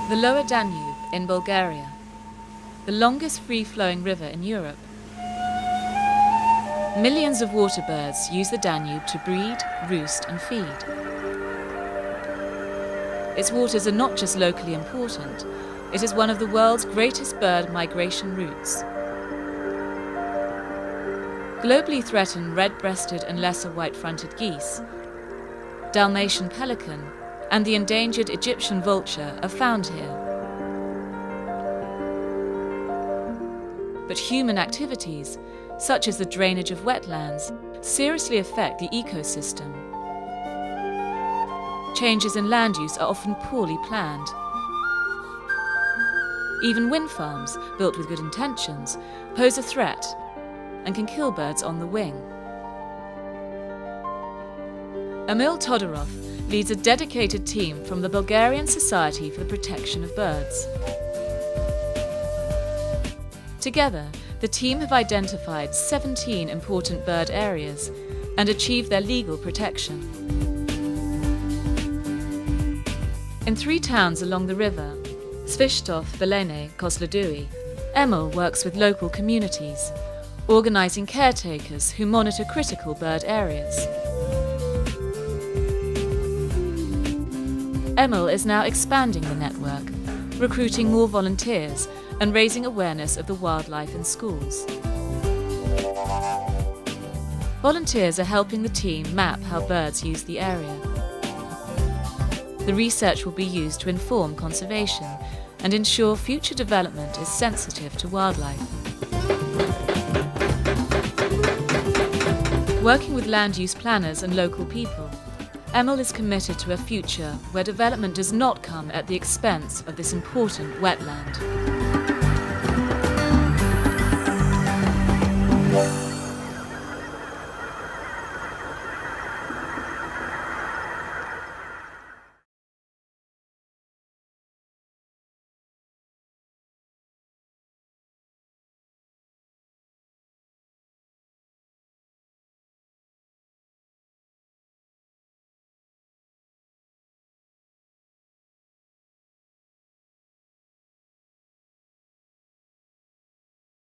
The Lower Danube in Bulgaria, the longest free-flowing river in Europe. Millions of water birds use the Danube to breed, roost and feed. Its waters are not just locally important, it is one of the world's greatest bird migration routes. Globally threatened red-breasted and lesser white-fronted geese, Dalmatian pelican and the endangered Egyptian vulture are found here. But human activities, such as the drainage of wetlands, seriously affect the ecosystem. Changes in land use are often poorly planned. Even wind farms, built with good intentions, pose a threat and can kill birds on the wing. Emil Todorov leads a dedicated team from the Bulgarian Society for the Protection of Birds. Together, the team have identified 17 important bird areas and achieved their legal protection. In 3 towns along the river, Svistov, Belene, Kozloduy, Emil works with local communities, organising caretakers who monitor critical bird areas. Emil is now expanding the network, recruiting more volunteers and raising awareness of the wildlife in schools. Volunteers are helping the team map how birds use the area. The research will be used to inform conservation and ensure future development is sensitive to wildlife. Working with land use planners and local people, Emil is committed to a future where development does not come at the expense of this important wetland.